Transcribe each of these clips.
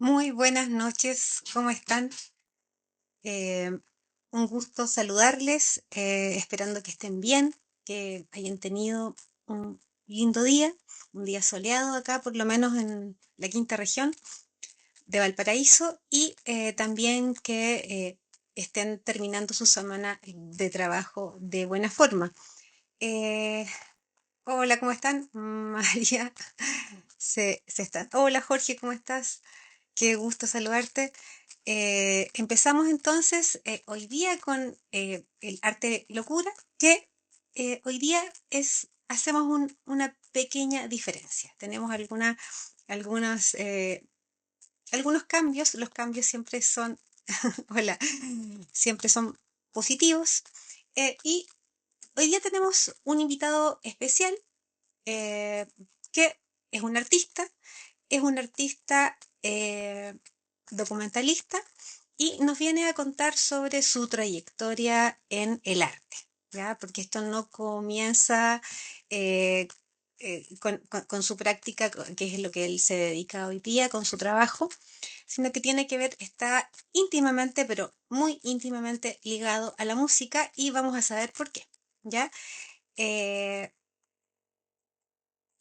Muy buenas noches, ¿cómo están? Eh, un gusto saludarles, esperando que estén bien, que hayan tenido un lindo día, un día soleado acá, por lo menos en la quinta región de Valparaíso, y también que estén terminando su semana de trabajo de buena forma. Eh, Hola, ¿cómo están? María, se están. Hola, Jorge, ¿cómo estás? Qué gusto saludarte. Empezamos entonces hoy día con el arte locura, que hoy día hacemos una pequeña diferencia. Tenemos algunas, algunos cambios. Los cambios siempre son, hola, siempre son positivos. Y hoy día tenemos un invitado especial eh, que es un artista documentalista y nos viene a contar sobre su trayectoria en el arte, ¿ya? Porque esto no comienza eh, con su práctica, que es lo que él se dedica hoy día, con su trabajo, sino que tiene que ver, está íntimamente, pero muy íntimamente ligado a la música y vamos a saber por qué, ¿ya? Eh,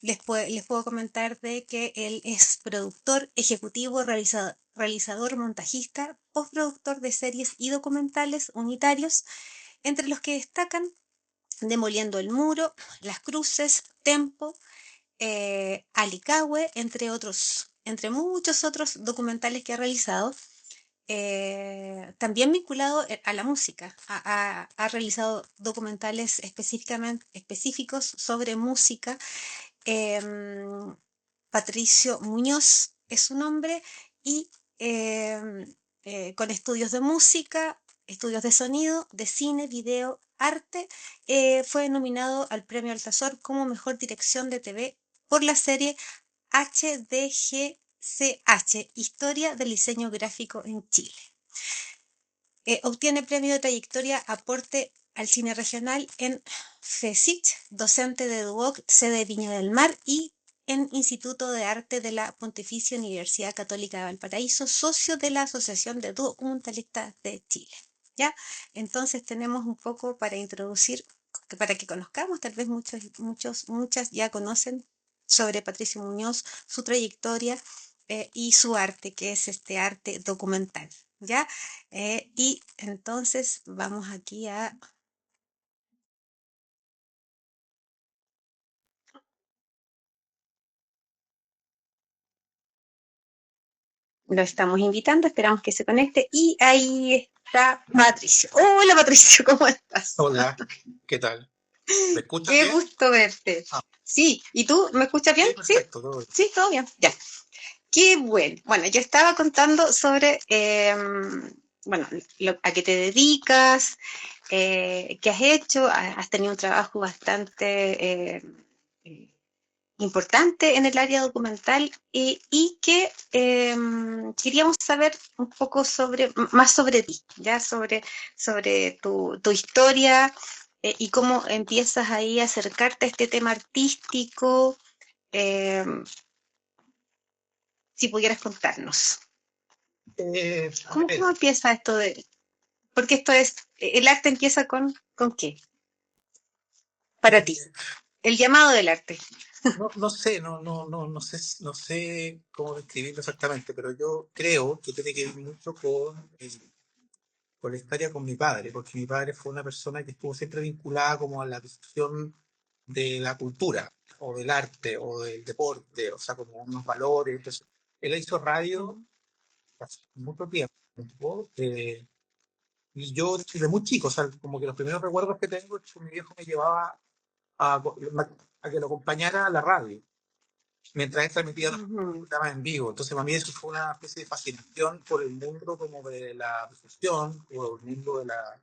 les puedo comentar de que él es productor ejecutivo, realizador, montajista, postproductor de series y documentales unitarios, entre los que destacan Demoliendo el Muro, Las Cruces, Tempo, Alicahue, entre muchos otros documentales que ha realizado. También vinculado a la música, ha realizado documentales específicos sobre música. em, Patricio Muñoz es su nombre, y con estudios de música, estudios de sonido, de cine, video, arte, fue nominado al Premio Altazor como Mejor Dirección de TV por la serie HDGCH, Historia del Diseño Gráfico en Chile. Obtiene premio de trayectoria aporte al cine regional en FESIC, docente de Duoc, sede Viña del Mar, y en Instituto de Arte de la Pontificia Universidad Católica de Valparaíso, socio de la Asociación de Documentalistas de Chile. ¿Ya? Entonces tenemos un poco para introducir, para que conozcamos, tal vez muchas ya conocen sobre Patricio Muñoz, su trayectoria y su arte, que es este arte documental. ¿Ya? Y entonces vamos aquí a... Lo estamos invitando, esperamos que se conecte. Y ahí está Patricio. Hola Patricio, ¿cómo estás? Hola, ¿qué tal? ¿Me escuchas Qué bien? gusto verte. Ah, Sí, ¿y tú me escuchas bien? sí, Sí, perfecto, todo bien. sí, todo bien. Ya. Qué bueno. Bueno, yo estaba contando sobre, bueno, a qué te dedicas, qué has hecho. Has tenido un trabajo bastante importante en el área documental, y que queríamos saber un poco más sobre ti, ya sobre tu historia, y cómo empiezas ahí a acercarte a este tema artístico, eh, si pudieras contarnos. A ver, ¿Cómo empieza esto de...? Porque el arte empieza ¿con qué? Para ti, eh, el llamado del arte. no sé, no sé cómo describirlo exactamente, pero yo creo que tiene que ver mucho con la historia con mi padre, porque mi padre fue una persona que estuvo siempre vinculada como a la difusión de la cultura, o del arte, o del deporte, o sea, como unos valores. Entonces, él hizo radio hace mucho tiempo, y yo desde muy chico, o sea, como que los primeros recuerdos que tengo es que mi viejo me llevaba a, a que lo acompañara a la radio, mientras él transmitía los Ujú. programas en vivo. Entonces, para mí eso fue una especie de fascinación por el mundo como de la difusión, por el mundo de la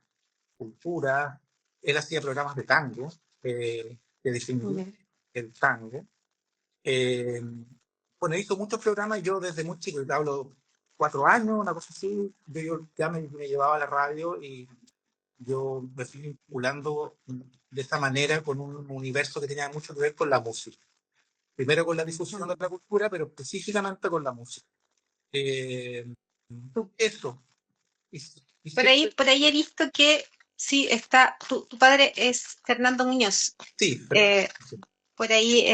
cultura. Él hacía programas de tango, que definió Ya. el tango. Eh, bueno, hizo muchos programas, yo desde muy chico, te hablo 4 años, una cosa así, yo ya me llevaba a la radio, y yo me fui vinculando de esta manera con un universo que tenía mucho que ver con la música. Primero con la difusión de Ujú. la cultura, pero específicamente con la música. Eh, Tú- eso. Y, y siempre, por ahí he visto que sí está, tu padre es Fernando Muñoz. sí, pero Eh, por ahí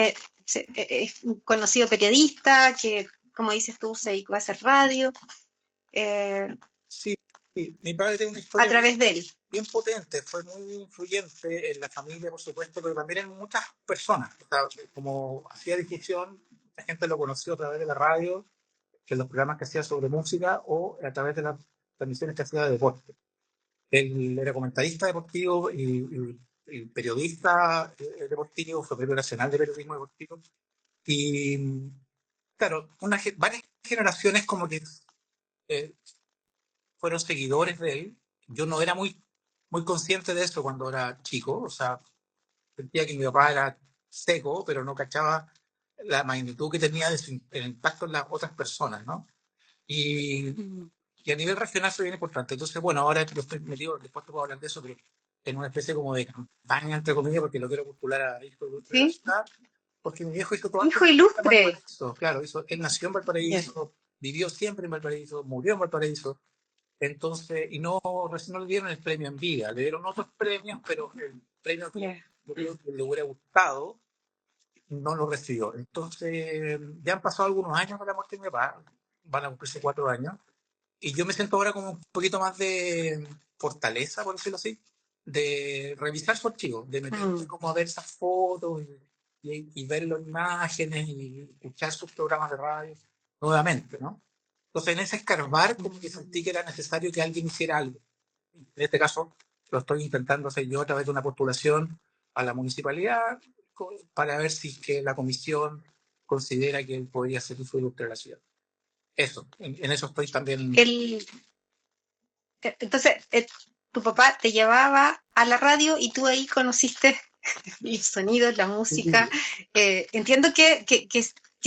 es un conocido periodista que, como dices tú, se dedicó a hacer radio eh, sí, sí, mi padre tiene una a historia bien, través de él. bien potente, fue muy influyente en la familia, por supuesto, pero también en muchas personas. O sea, como hacía difusión, la gente lo conoció a través de la radio, en los programas que hacía sobre música o a través de las transmisiones que hacía de deporte. Él era comentarista deportivo y periodista deportivo, fue premio nacional de periodismo deportivo. Y claro, varias generaciones como que eh, fueron seguidores de él. Yo no era muy consciente de eso cuando era chico, o sea, sentía que mi papá era seco, pero no cachaba la magnitud que tenía de el impacto en las otras personas, ¿no? Y, Mm. y a nivel regional fue bien importante. Entonces, bueno, ahora yo estoy metido, después te puedo hablar de eso, pero en una especie como de campaña, entre comillas, porque lo quiero postular a hijo de la ¿Sí? ciudad, porque mi viejo hizo toda su Hijo vida en ilustre. Valparaíso, claro, él nació en Ya. Valparaíso, vivió siempre en Valparaíso, murió en Valparaíso, entonces, y no, recién no le dieron el premio en vida, le dieron otros premios, pero el premio que Ya. yo creo que le hubiera gustado no lo recibió. Entonces, ya han pasado algunos años de la muerte de mi papá, van a cumplirse 4 años, y yo me siento ahora como un poquito más de fortaleza, por decirlo así, de revisar su archivo, de meterme Mm. como a ver esas fotos y ver las imágenes y escuchar sus programas de radio nuevamente, ¿no? Entonces, en ese escarbar, como que sentí que era necesario que alguien hiciera algo. En este caso, lo estoy intentando hacer yo a través de una postulación a la municipalidad para ver si que la comisión considera que él podría ser un ilustre de la ciudad. Eso, en eso estoy también. Él, entonces, tu papá te llevaba a la radio y tú ahí conociste los sonidos, la música. Entiendo que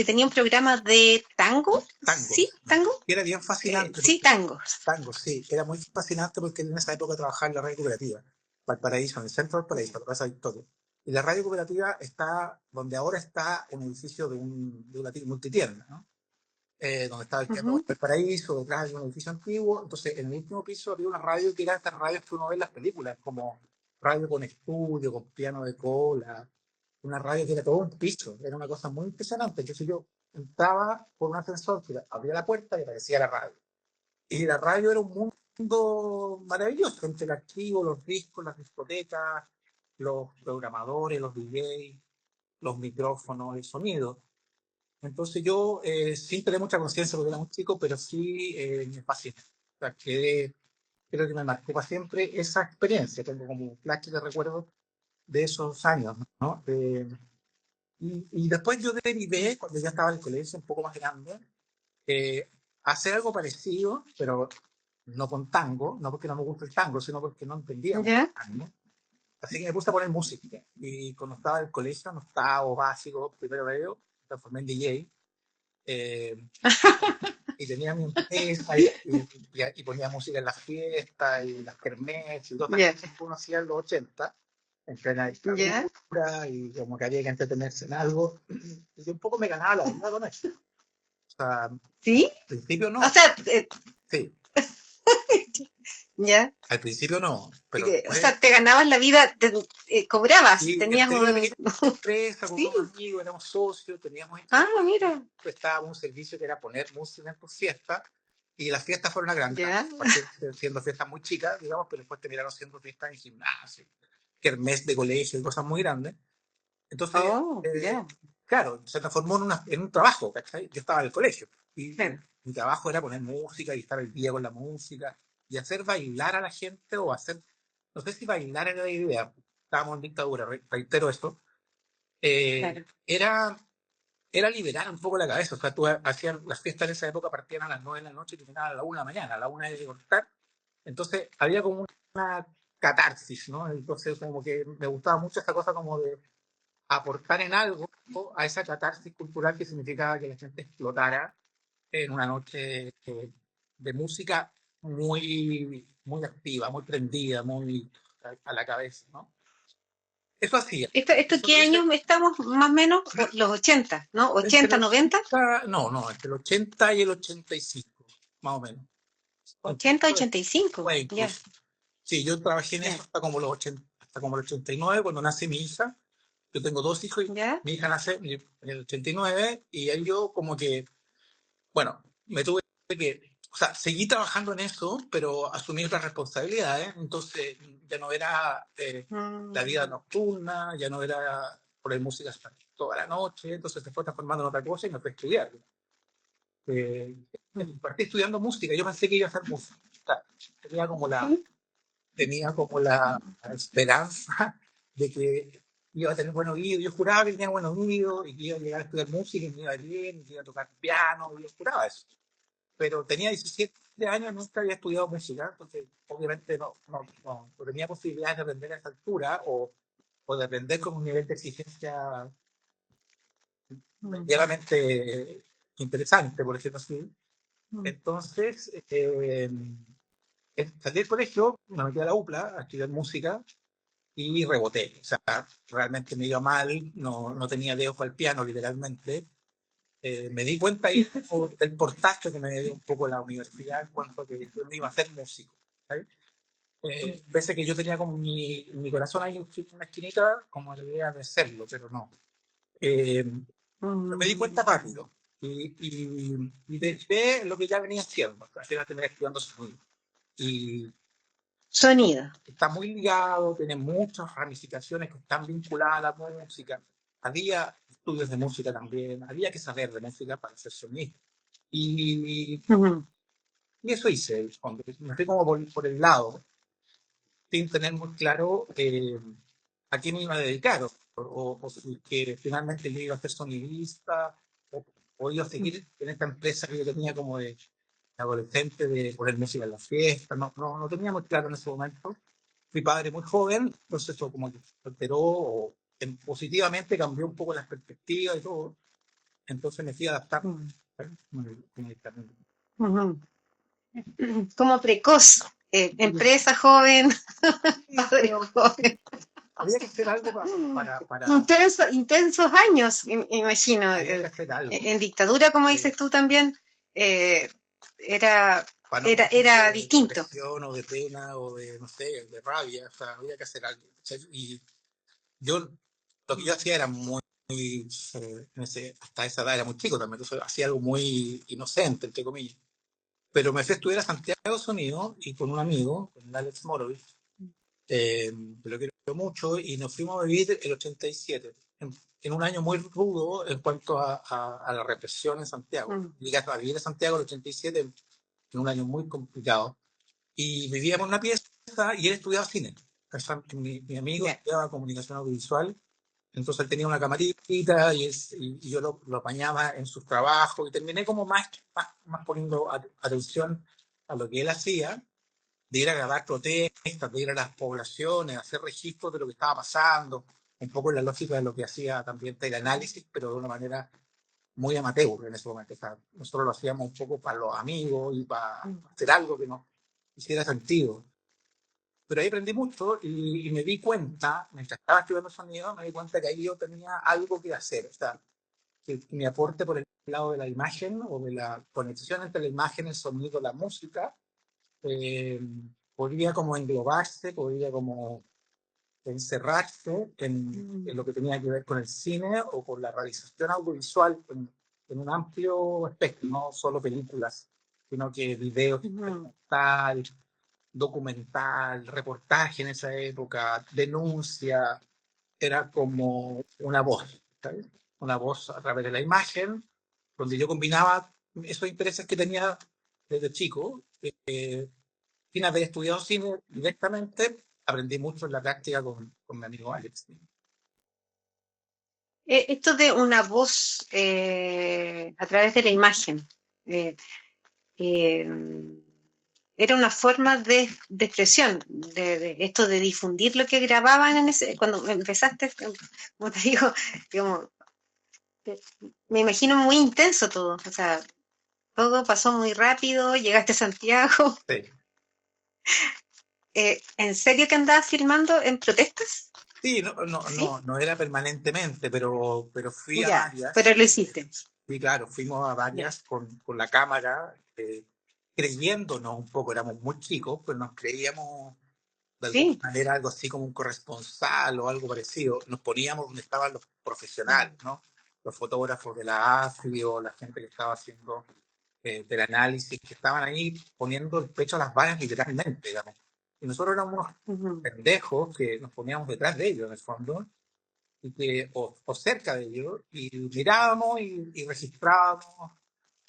tenía un programa de tango. ¿Sí? Tangos. ¿Tango? Y era bien fascinante, Sí, porque tangos. tangos, sí, era muy fascinante porque en esa época trabajaba en la radio cooperativa, Valparaíso, en el centro de Valparaíso, la Plaza Victoria. Y la radio cooperativa está donde ahora está un edificio de una multitienda, ¿no? Donde estaba el Teatro Ujú. Valparaíso, detrás hay un edificio antiguo. Entonces, en el último piso había una radio que era estas radios que uno ve en las películas, como radio con estudio, con piano de cola, una radio que era todo un piso, era una cosa muy impresionante. Entonces yo entraba por un ascensor, que abría la puerta y aparecía la radio. Y la radio era un mundo maravilloso, entre el archivo, los discos, las discotecas, los programadores, los DJs, los micrófonos, el sonido. Entonces yo, sin tener mucha conciencia porque era muy chico, pero sí me fascina. O sea, creo que me marcó para siempre esa experiencia. Tengo como un flash de recuerdo de esos años, ¿no? Y después yo derivé, cuando ya estaba en el colegio, un poco más grande, hacer algo parecido, pero no con tango, no porque no me gusta el tango, sino porque no entendía mucho ¿Ya? el tango. Así que me puse a poner música. Y cuando estaba en el colegio, en octavo, básico, primero medio, me transformé en DJ. eh, y tenía mi empresa y ponía música en las fiestas y las kermés y todas estas Ya. cosas que uno hacía en los 80 en plena ¿Ya? dictadura y como que había que entretenerse en algo. Y yo un poco me ganaba la vida con eso. O sea, al ¿Sí? principio O no, sea, sí, ya. al principio no, pero O después, sea, te ganabas la vida, cobrabas, y tenías tenía una un... pequeña empresa con Sí. unos amigos, éramos socios, teníamos Ah, mira. prestábamos un servicio que era poner música en tus fiestas, y las fiestas fueron agrandadas, Ya. partieron siendo fiestas muy chicas, digamos, pero después terminaron siendo fiestas en gimnasio, kermés de colegio y cosas muy grandes. Entonces, Oh, ya. claro, se transformó en un trabajo, ¿cachai? Yo estaba en el colegio y Claro. mi trabajo era poner música y estar al día con la música y hacer bailar a la gente o hacer, no sé si bailar era la idea, estábamos en dictadura, reitero esto, Claro. era liberar un poco la cabeza. O sea, tú hacías las fiestas en esa época partían a las 9 de la noche y terminaban a la 1 de la mañana, a la 1 de cortar. Entonces había como una catarsis, ¿no? Entonces como que me gustaba mucho esa cosa como de aportar en algo a esa catarsis cultural que significaba que la gente explotara en una noche de música muy activa, muy prendida, muy a la cabeza, ¿no? Eso hacía. ¿Esto Eso lo qué hice años estamos más o menos? Los 80, ¿no? entre el 80, 90. 80, no, entre el 80 y el 85, más o menos. Entre 80, eso 85. fue Ya, incluso. Sí, yo trabajé en eso ya, hasta como los 80, hasta como el 89, cuando nace mi hija. Yo tengo dos hijos y ya. mi hija nace en el 89 y ahí yo como que, bueno, me tuve que, o sea, seguí trabajando en eso, pero asumí otras responsabilidades. Entonces ya no era la vida Mm, nocturna, ya no era poner música hasta toda la noche, entonces se fue transformando en otra cosa y me fui a estudiar. Eh, mm, Partí estudiando música, yo pensé que iba a hacer música. Tenía como la, mm, tenía como la esperanza de que iba a tener buen oído. Yo juraba que tenía buen oído y que iba a llegar a estudiar música y me iba a ir bien, y que iba a tocar piano, yo juraba eso. Pero tenía 17 años, nunca había estudiado música, entonces obviamente no tenía posibilidades de aprender a esa altura o de aprender con un nivel de exigencia mm, medianamente interesante, por decirlo así. mm, Entonces, salí del colegio, me metí a la UPLA a estudiar música y reboté. O sea, realmente me iba mal, no tenía dedos para el piano, literalmente. Me di cuenta ahí del portazo que me dio un poco la universidad en cuanto a que yo no iba a ser músico. ¿Sabes? Pese a que yo tenía como mi corazón ahí en una esquinita, como la idea de serlo, pero no. Eh, pero me di cuenta mm. rápido y derivé lo que ya venía haciendo. Así era tener estudiando sonido. Y Sonido. está muy ligado, tiene muchas ramificaciones que están vinculadas a la música. Había estudios de música también, había que saber de música para ser sonista. Y, Ujú, y eso hice, cuando me fui como por el lado, sin tener muy claro a qué me iba a dedicar, o si que finalmente yo iba a ser sonidista, o, o iba a seguir en esta empresa que yo tenía como de adolescente de poner música en la fiesta, no tenía muy claro en ese momento. Fui padre muy joven, entonces eso como que alteró o positivamente cambió un poco las perspectivas y todo, entonces me fui adaptando. mm, ¿Sabes? Como el camino. ujú. Como precoz. Sí, Empresa joven, sí, padre pero joven. había que hacer algo Intensos años, imagino. había que hacer algo. En dictadura, como Eh, dices tú también, eh, era, para no morir era de distinto. depresión o de pena o de, no sé, de rabia, o sea, había que hacer algo. ¿Cachai? Y yo, lo que yo hacía era muy, hasta esa edad era muy chico también, entonces hacía algo muy inocente, entre comillas. Pero me fui a estudiar a Santiago Unidos y con un amigo, con Alex Morovich, que lo quiero mucho, y nos fuimos a vivir el 87, en un año muy rudo en cuanto a la represión en Santiago. Mm, Llegué a vivir a Santiago el 87 en un año muy complicado. Y vivíamos en una pieza y él estudiaba cine. O sea, mi amigo ya. estudiaba comunicación audiovisual, entonces él tenía una camarita y yo lo apañaba en sus trabajos y terminé como más poniendo atención a lo que él hacía, de ir a grabar protestas, de ir a las poblaciones, hacer registros de lo que estaba pasando, un poco en la lógica de lo que hacía también el análisis, pero de una manera muy amateur en ese momento. O sea, nosotros lo hacíamos un poco para los amigos y para Mm, hacer algo que nos hiciera sentido. Pero ahí aprendí mucho y me di cuenta, mientras estaba estudiando sonido, me di cuenta que ahí yo tenía algo que hacer. O sea, que mi aporte por el lado de la imagen o de la conexión entre la imagen, el sonido, la música, eh, podría como englobarse, podría como encerrarse en mm, lo que tenía que ver con el cine o con la realización audiovisual en un amplio espectro, no solo películas, sino que videos, mm, documental, reportaje en esa época, denuncia, era como una voz, ¿sabes? Una voz a través de la imagen, donde yo combinaba esos intereses que tenía desde chico, sin haber estudiado cine directamente, aprendí mucho en la práctica con mi amigo Alex. Esto de una voz a través de la imagen. eh, eh, Era una forma de expresión, de esto de difundir lo que grababan cuando empezaste, como te digo, como, eh, me imagino muy intenso todo, o sea, todo pasó muy rápido, llegaste a Santiago. Sí. ¿En serio que andabas filmando en protestas? Sí, ¿sí? no era permanentemente, pero fui a Ya, varias. pero lo hiciste. Sí, claro, fuimos a Ya. varias con la cámara, creyéndonos un poco, éramos muy chicos, pero nos creíamos de alguna Sí. manera algo así como un corresponsal o algo parecido. Nos poníamos donde estaban los profesionales, Mm, ¿no? Los fotógrafos de la AFI o la gente que estaba haciendo del análisis, que estaban ahí poniendo el pecho a las balas literalmente, digamos. Y nosotros éramos unos ujú, pendejos que nos poníamos detrás de ellos, en el fondo, y que, o cerca de ellos, y mirábamos y registrábamos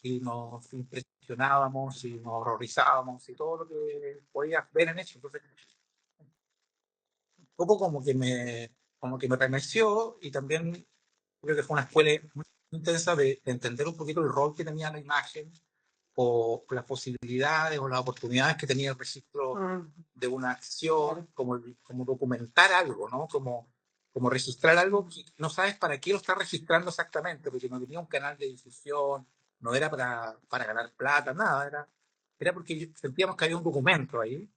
y nos impresionábamos y nos horrorizábamos y todo lo que podías ver en eso. Entonces, un poco como que me remeció y también creo que fue una escuela muy intensa de entender un poquito el rol que tenía la imagen o las posibilidades o las oportunidades que tenía el registro mm, de una acción, como documentar algo, ¿no? Como registrar algo mm, que no sabes para qué lo estás registrando exactamente, porque no tenía un canal de difusión, no era para ganar plata, nada, era porque sentíamos que había un documento ahí,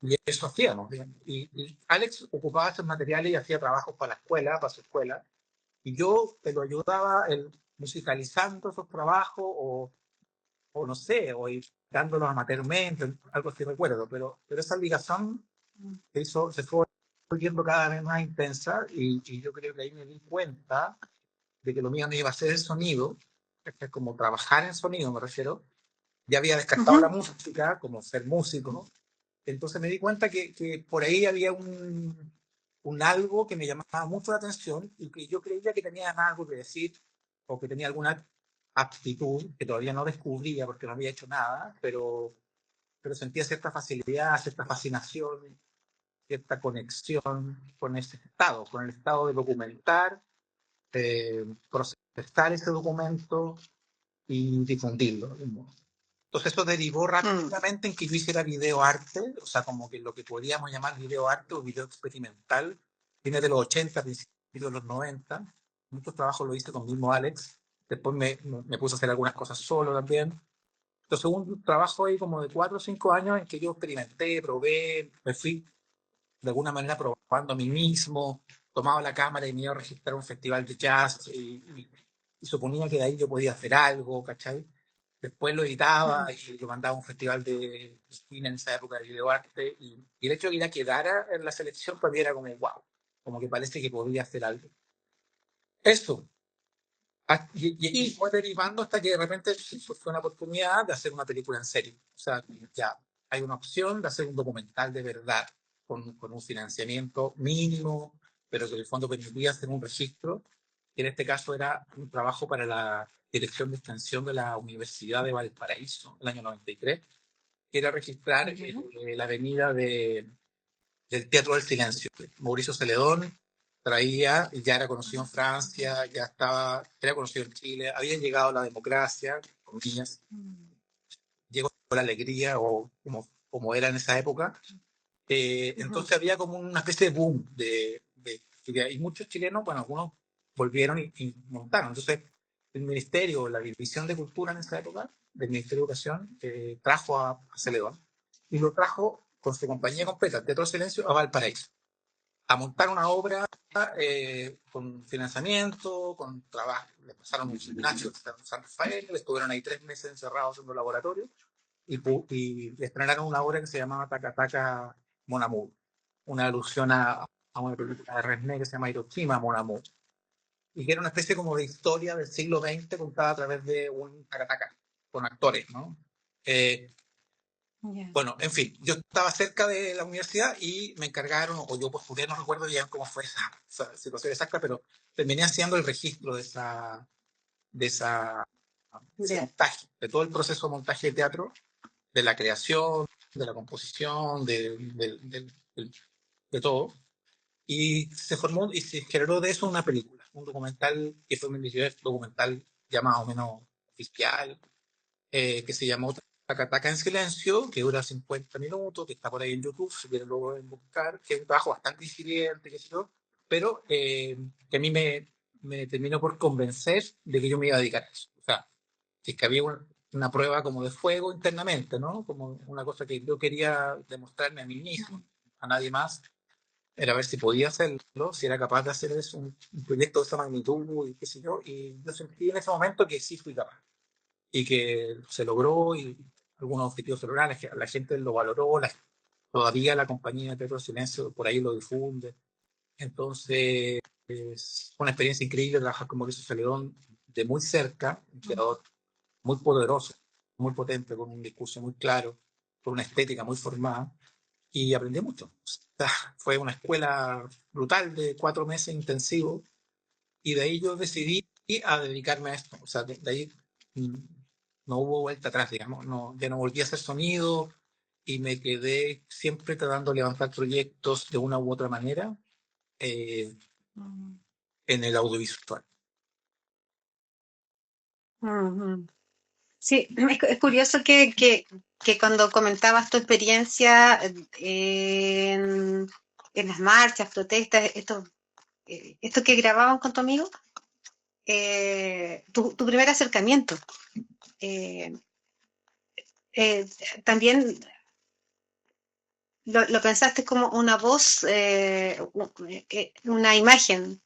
y eso hacíamos. Bien. Y Alex ocupaba esos materiales y hacía trabajos para la escuela, para su escuela, y yo te lo ayudaba musicalizando esos trabajos o no sé, o ir dándolos amateurmente, algo así recuerdo, pero esa ligación mm, se fue volviendo cada vez más intensa y yo creo que ahí me di cuenta de que lo mío no iba a ser el sonido, es como trabajar en sonido, me refiero. Ya había descartado la ujú, música, como ser músico, entonces me di cuenta que por ahí había un algo que me llamaba mucho la atención y que yo creía que tenía algo que decir o que tenía alguna aptitud que todavía no descubría porque no había hecho nada, pero sentía cierta facilidad, cierta fascinación, cierta conexión con ese estado, con el estado de documentar, procesar ese documento y difundirlo. Entonces eso derivó mm, rápidamente en que yo hiciera videoarte, o sea, como que lo que podríamos llamar videoarte o video experimental, viene de los 80, principios de los 90. Muchos trabajos lo hice con mismo Alex. Después me puse a hacer algunas cosas solo también. Entonces hubo un trabajo ahí como de 4 o 5 años en que yo experimenté, probé, me fui de alguna manera probando a mí mismo, tomaba la cámara y me iba a registrar un festival de jazz y suponía que de ahí yo podía hacer algo, ¿cachai? Después lo editaba mm, y lo mandaba a un festival de cine en esa época de videoarte y el hecho de que ya quedara en la selección para mí era como wow, como que parece que podía hacer algo. Eso, y y, fue derivando hasta que de repente fue una oportunidad de hacer una película en serio. O sea, ya hay una opción de hacer un documental de verdad, con un financiamiento mínimo, pero que en el fondo permitía hacer un registro. Y en este caso era un trabajo para la Dirección de Extensión de la Universidad de Valparaíso, el año 93, que era registrar ya, la avenida del Teatro del Silencio. Mauricio Celedón traía, ya era conocido en Francia, ya estaba, era conocido en Chile, había llegado la democracia, comillas, mm, llegó la alegría, o como era en esa época. ujú, Entonces había como una especie de boom y muchos chilenos, bueno, algunos volvieron y montaron. Entonces, el ministerio, la división de cultura en esa época, del Ministerio de Educación, trajo a Celedón y lo trajo con su compañía completa, Teatro Silencio, a Valparaíso a montar una obra con financiamiento, con trabajo. Le pasaron un gimnasio en San Rafael, estuvieron ahí 3 meses encerrados en un laboratorio y estrenaron una obra que se llamaba Taca Taca Mon Amour, una alusión a una película de Resné que se llama Hiroshima Mon Amour, y que era una especie como de historia del siglo XX contada a través de un taca taca, con actores, ¿no? Eh, ya, bueno, en fin, yo estaba cerca de la universidad y me encargaron, o yo postulé, no recuerdo bien cómo fue esa situación exacta, pero terminé haciendo el registro de ese ya, montaje, de todo el proceso de montaje de teatro, de la creación, de la composición, de todo. Y se formó y se generó de eso una película, un documental que fue mi primer documental ya más o menos oficial, que se llamó Taca en Silencio, que dura 50 minutos, que está por ahí en YouTube, si quieren luego buscar, que es un trabajo bastante incipiente, qué sé yo, pero que a mí me terminó por convencer de que yo me iba a dedicar a eso. O sea, si es que había una prueba como de fuego internamente, ¿no? Como una cosa que yo quería demostrarme a mí mismo, a nadie más, era ver si podía hacerlo, si era capaz de hacer eso, un proyecto de esa magnitud y qué sé yo, y yo sentí en ese momento que sí fui capaz y que se logró y algunos objetivos se lograron, que la gente lo valoró, todavía la compañía de Teatro Silencio por ahí lo difunde. Entonces, fue una experiencia increíble trabajar con Mauricio Celedón de muy cerca, un creador muy poderoso, muy potente, con un discurso muy claro, con una estética muy formada, y aprendí mucho. O sea, fue una escuela brutal de 4 meses intensivos, y de ahí yo decidí a dedicarme a esto. O sea, de ahí mm, no hubo vuelta atrás, digamos, no, ya no volví a hacer sonido y me quedé siempre tratando de levantar proyectos de una u otra manera eh, Mm, en el audiovisual. ujú. Sí, es curioso que cuando comentabas tu experiencia en las marchas, protestas, esto que grababan con tu amigo, tu primer acercamiento. eh, eh, También lo pensaste como una voz, una imagen,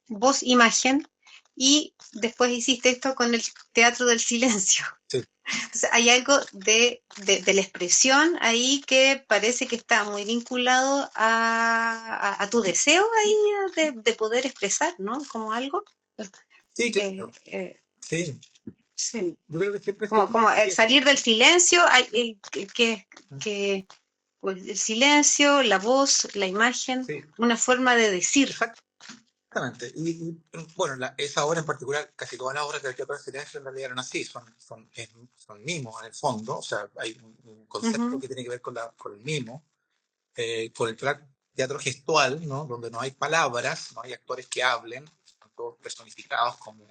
voz-imagen, y después hiciste esto con el teatro del silencio. Sí, Entonces, hay algo de la expresión ahí que parece que está muy vinculado a tu deseo ahí de poder expresar, ¿no? Como algo. sí, Eh, claro. eh, Sí, sí. yo creo que siempre Como el eso. salir del silencio, que pues, el silencio, la voz, la imagen, Sí, una forma de decir. exactamente. Bueno, esa obra en particular, casi todas las obras del teatro de silencio en realidad eran así, son mimos en el fondo, o sea, hay un concepto Ujú, que tiene que ver con el mimo, con el teatro gestual, ¿no? Donde no hay palabras, no hay actores que hablen, son todos personificados como...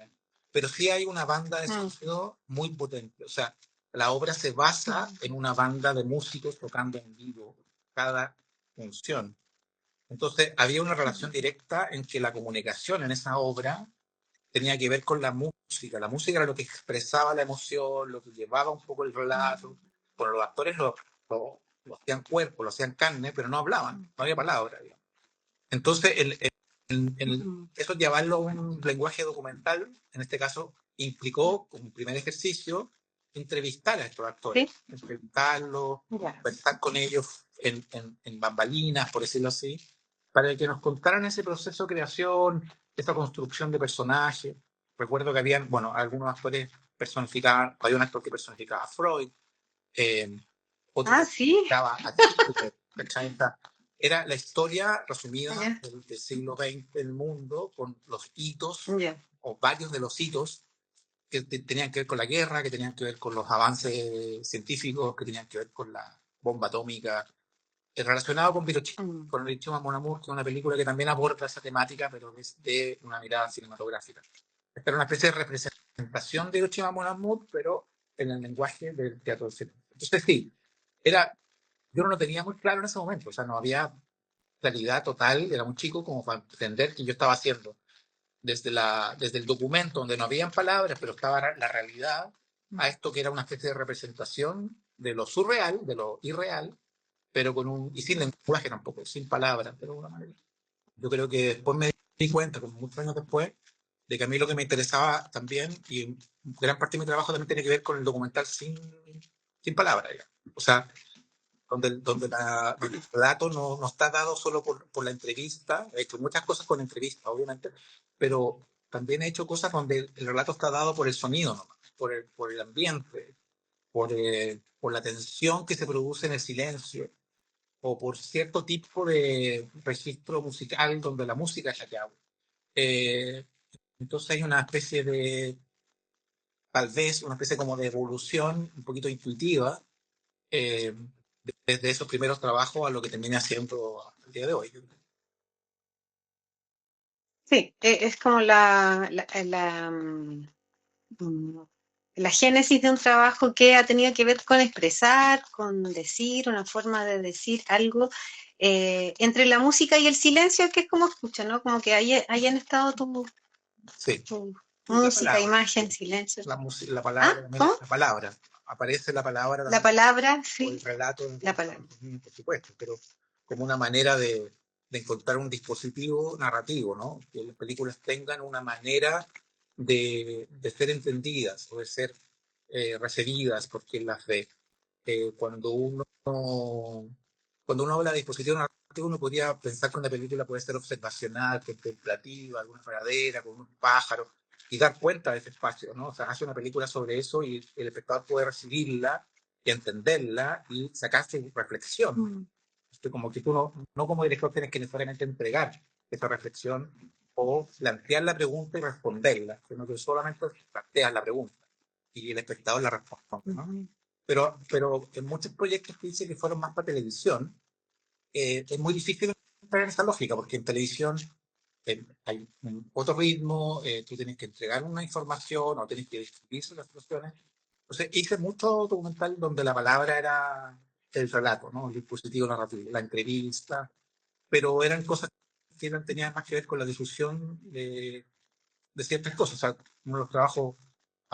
Pero sí hay una banda de mm, sonido muy potente, o sea, la obra se basa mm, en una banda de músicos tocando en vivo cada función. Entonces, había una relación mm, directa en que la comunicación en esa obra tenía que ver con la música. La música era lo que expresaba la emoción, lo que llevaba un poco el relato. mm, Bueno, los actores lo hacían cuerpo, lo hacían carne, pero no hablaban, mm, no había palabra. Digamos. Entonces, mm. eso llevarlo a un lenguaje documental, en este caso, implicó como primer ejercicio entrevistar a estos actores, ¿Sí? entrevistarlos, Ya. conversar con ellos en bambalinas, por decirlo así, para que nos contaran ese proceso de creación, esa construcción de personajes. Recuerdo que habían, bueno, algunos actores personificaban, había un actor que personificaba a Freud, eh, otro Ah, que sí. personificaba a Hitler, ¿cachai? Era la historia resumida Ya, del siglo XX del mundo, con los hitos, ya. o varios de los hitos, que tenían que ver con la guerra, que tenían que ver con los avances científicos, que tenían que ver con la bomba atómica, relacionado con Hiroshima, Mm, con Hiroshima Mon Amour, que es una película que también aborda esa temática, pero desde una mirada cinematográfica. Esta era una especie de representación de Hiroshima Mon Amour, pero en el lenguaje del teatro del cine. Entonces, sí, era, yo no lo tenía muy claro en ese momento, o sea, no había claridad total, era muy chico como para entender que yo estaba haciendo desde el documento donde no habían palabras, pero estaba la realidad, a mm. esto que era una especie de representación de lo surreal, de lo irreal, pero y sin lenguaje tampoco, sin palabras, pero de alguna manera. Yo creo que después me di cuenta, como muchos años después, de que a mí lo que me interesaba también, y gran parte de mi trabajo también tiene que ver con el documental sin palabras, digamos. O sea, donde el relato no está dado solo por la entrevista. He hecho muchas cosas con entrevista, obviamente, pero también he hecho cosas donde el relato está dado por el sonido, nomás, por el ambiente, por la tensión que se produce en el silencio, o por cierto tipo de registro musical donde la música es la que habla. Eh, entonces hay una especie tal vez, una especie como de evolución un poquito intuitiva, eh, desde esos primeros trabajos a lo que terminé haciendo el día de hoy. Sí, es como mm, la génesis de un trabajo que ha tenido que ver con expresar, con decir, una forma de decir algo entre la música y el silencio, que es como escucha, ¿no? Como que hayan estado Sí, tu y la música, palabra, imagen, silencio. la Ah, palabra, también ¿cómo? la palabra, aparece la palabra La también, palabra, o el sí, relato, la palabra. por supuesto, pero como una manera de encontrar un dispositivo narrativo, ¿no? Que las películas tengan una manera de ser entendidas o de ser recibidas por quien las ve. Eh, cuando uno cuando uno habla de dispositivo narrativo, uno podría pensar que una película puede ser observacional, contemplativa, alguna pradera, con unos pájaros, y dar cuenta de ese espacio, ¿no? O sea, hace una película sobre eso y el espectador puede recibirla y entenderla y sacarse reflexión. Mm, Como que tú no como director tienes que necesariamente entregar esa reflexión o plantear la pregunta y responderla, sino que solamente planteas la pregunta y el espectador la responde, ¿no? ujú, Pero en muchos proyectos que dice que fueron más para televisión, es muy difícil entrar en esa lógica, porque en televisión hay otro ritmo, tú tienes que entregar una información o tienes que describir las situaciones. Entonces hice mucho documental donde la palabra era el relato, ¿no? El dispositivo narrativo, la entrevista, pero eran cosas que tenían más que ver con la difusión de ciertas cosas. O sea, uno de los trabajos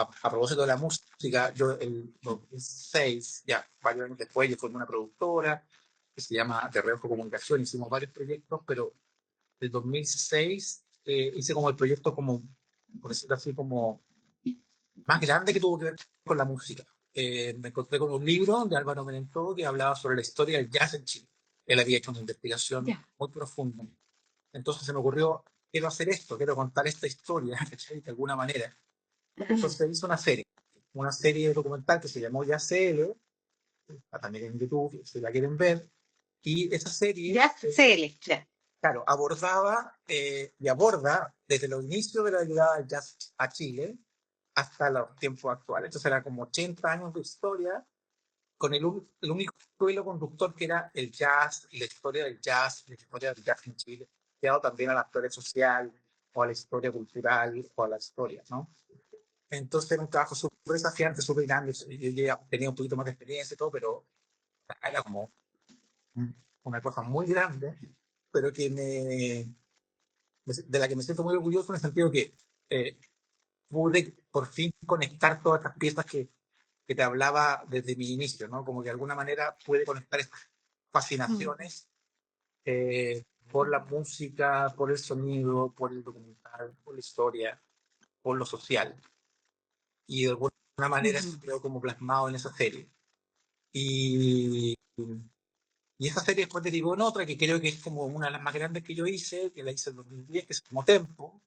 a propósito de la música, yo el 2006, ya varios años después, yo formé una productora que se llama Terreojo Comunicación, hicimos varios proyectos, pero el 2006 hice como el proyecto como, por decirlo así, como más grande que tuvo que ver con la música. Me encontré con un libro de Álvaro Menentó que hablaba sobre la historia del jazz en Chile. Él había hecho una investigación ya. muy profunda. Entonces se me ocurrió, quiero hacer esto, quiero contar esta historia, ¿cachai? De alguna manera. Entonces hice una serie documental que se llamó Ya CL, también en YouTube, si la quieren ver. Y esa serie, Ya, CL, ya. claro, abordaba y aborda desde los inicios de la llegada del jazz a Chile hasta los tiempos actuales. Entonces eran como 80 años de historia con el único hilo conductor que era el jazz y la historia del jazz en Chile, quedado también a la historia social o a la historia cultural o a la historia, ¿no? Entonces era un trabajo súper desafiante, súper grande. Yo ya tenía un poquito más de experiencia y todo, pero era como una cosa muy grande, pero de la que me siento muy orgulloso en el sentido que eh, pude por fin conectar todas estas piezas que te hablaba desde mi inicio, ¿no? Como que de alguna manera pude conectar estas Mm, fascinaciones por la música, por el sonido, por el documental, por la historia, por lo social. Y de alguna manera eso ujú. quedó como plasmado en esa serie. Y, y esa serie después derivó en otra que creo que es como una de las más grandes que yo hice, que la hice en 2010, que se llamó Tempo,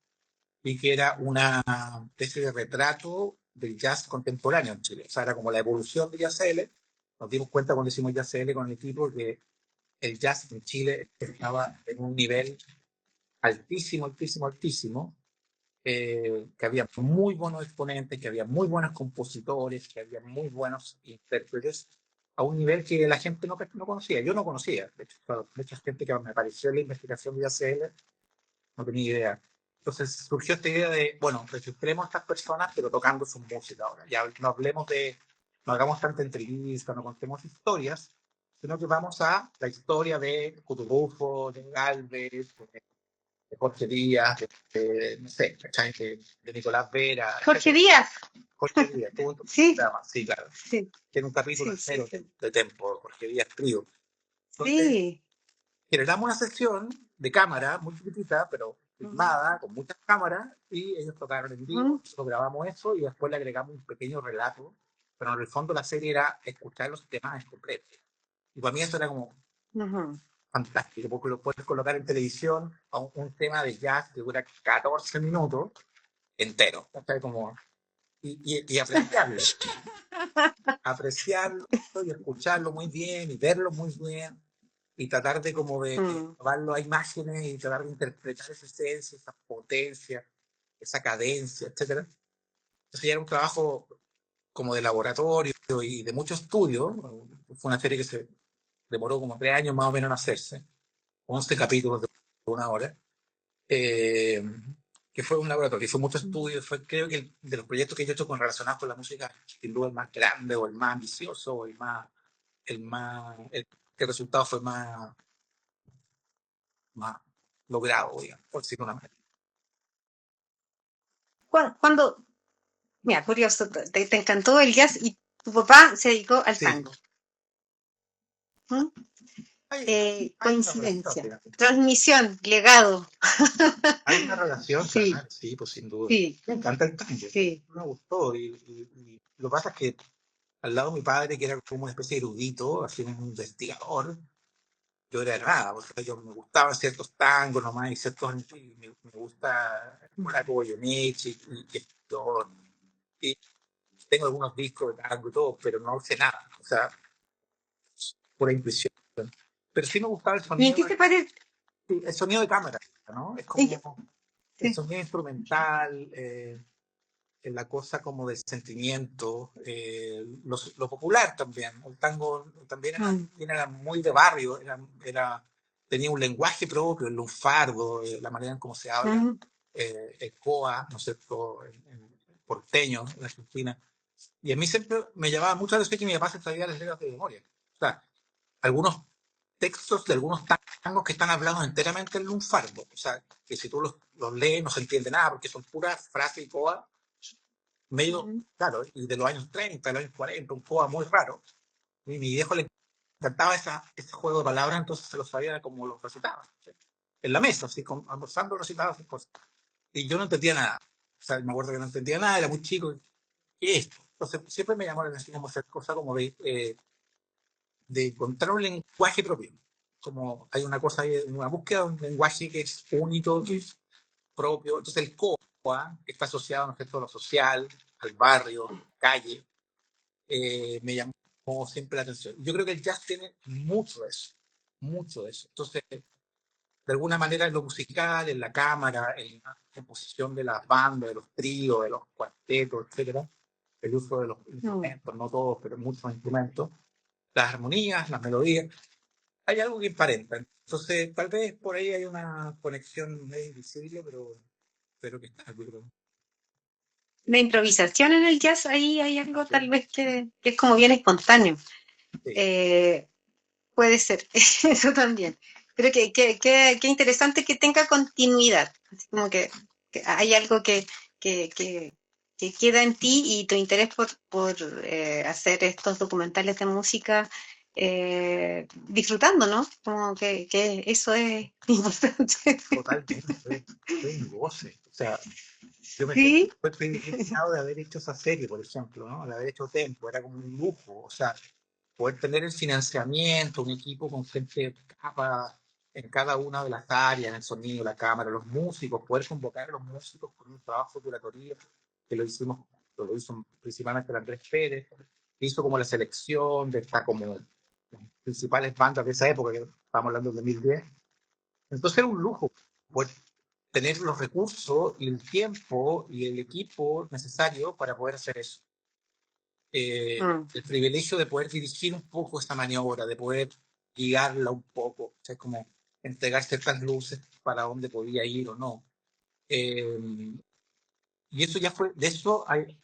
y que era una especie de retrato del jazz contemporáneo en Chile. O sea, era como la evolución de Jazz L. Nos dimos cuenta cuando hicimos Jazz L con el equipo que el jazz en Chile estaba en un nivel altísimo, altísimo, altísimo, que había muy buenos exponentes, que había muy buenos compositores, que había muy buenos intérpretes, a un nivel que la gente no conocía. Yo no conocía. De hecho, mucha gente que me apareció en la investigación de ACL no tenía idea. Entonces surgió esta idea de, bueno, registremos a estas personas, pero tocando su música ahora. Ya no hablemos de, no hagamos tanta entrevista, no contemos historias, sino que vamos a la historia de Cuturufo, de Galvez, de Jorge Díaz, no sé, ¿cachai? De Nicolás Vera, Jorge etc. Díaz, Jorge Díaz, tuvo un sí, programa, sí, claro. sí, Tiene un capítulo sí, sí, entero sí. de Tempo, Jorge Díaz Trío. Entonces, Sí. generamos una sesión de cámara muy chiquitita, pero Ujú, filmada, con muchas cámaras, y ellos tocaron en vivo, ujú, nosotros grabamos eso y después le agregamos un pequeño relato, pero en el fondo la serie era escuchar los temas en completo. Y para mí eso era como ujú. fantástico, porque lo puedes colocar en televisión a un tema de jazz que dura 14 minutos entero, ¿cachai? Como, y apreciarlo, apreciarlo y escucharlo muy bien y verlo muy bien y tratar de como de Mm, llevarlo a imágenes y tratar de interpretar esa esencia, esa potencia, esa cadencia, etcétera. Entonces ya era un trabajo como de laboratorio y de mucho estudio. Fue una serie que se demoró como 3 años más o menos en hacerse, 11 capítulos de 1 hora, eh, que fue un laboratorio, fue mucho mm. estudio, fue creo que de los proyectos que yo he hecho con relacionados con la música, sin duda el más grande o el más ambicioso o el resultado fue más logrado, digamos, por decirlo de una manera. Cuando, mira, curioso, te encantó el jazz y tu papá se dedicó al Sí, tango. ¿Mm? Hay una relación, Coincidencia. digamos. Transmisión, legado. Hay una relación, Sí, claro, sí, pues sin duda. sí, Me encanta el tango, sí. me gustó. Y lo que pasa es que al lado de mi padre, que era como una especie de erudito, así un investigador, yo era nada, o sea, yo me gustaban ciertos tangos nomás y ciertos, y me gusta la Goyeneche y todo. Y tengo algunos discos de tango y todo, pero no sé nada, o sea, pura intuición. Pero sí me gustaba ¿Y en qué te parece? el sonido de cámara, ¿no? Es en qué- como el Sí. sonido instrumental, en la cosa como del sentimiento, lo popular también. El tango también Mm, era muy de barrio, tenía un lenguaje propio, el lunfardo, la manera en cómo se habla, mm. el coa, ¿no es cierto?, en porteño, en Argentina. Y a mí siempre me llamaba mucho la atención que mi papá se sabía las letras de memoria. O sea, algunos textos de algunos tangos que están hablados enteramente en lunfardo. O sea, que si tú los lees no se entiende nada porque son puras frases y coa medio, Mm. claro, y de los años 30, de los años 40, un coa muy raro. Y mi viejo le encantaba ese juego de palabras, entonces se lo sabía como los recitaba. ¿Sí? En la mesa, así, almorzando recitaba sus cosas. Y yo no entendía nada. O sea, me acuerdo que no entendía nada, era muy chico. ¿Qué es esto? Entonces siempre me llamó la atención como hacer cosas como de encontrar un lenguaje propio. Como hay una cosa, una búsqueda de un lenguaje que es único, que es propio. Entonces el COA, que está asociado, ¿no es cierto?, a lo social, al barrio, calle, me llamó siempre la atención. Yo creo que el jazz tiene mucho de eso, mucho de eso. Entonces, de alguna manera en lo musical, en la cámara, en la composición de las bandas, de los tríos, de los cuartetos, etcétera, el uso de los Mm. instrumentos, no todos, pero muchos instrumentos, las armonías, las melodías, hay algo que emparenta. Entonces, tal vez por ahí hay una conexión medio invisible, pero que está, yo creo. La improvisación en el jazz, ahí hay algo Sí, tal vez que es como bien espontáneo. sí, Eh, Puede ser, eso también. Pero que interesante que tenga continuidad. Así como que hay algo que queda en ti y tu interés por hacer estos documentales de música disfrutando, ¿no? Como que eso es importante. totalmente. Fue un goce. O sea, yo me siento Sí. súper privilegiado de haber hecho esa serie, por ejemplo, ¿no? De haber hecho Tempo, era como un lujo. O sea, poder tener el financiamiento, un equipo con gente capa en cada una de las áreas, en el sonido, la cámara, los músicos, poder convocar a los músicos con un trabajo de curatoría, que lo hizo principalmente el Andrés Pérez, que hizo como la selección de esta como las principales bandas de esa época, que estamos hablando de 2010. Entonces era un lujo poder tener los recursos y el tiempo y el equipo necesario para poder hacer eso. Mm, El privilegio de poder dirigir un poco esta maniobra, de poder guiarla un poco, o sea, como entregar ciertas luces para dónde podía ir o no. Eh, y eso ya fue, de eso hay,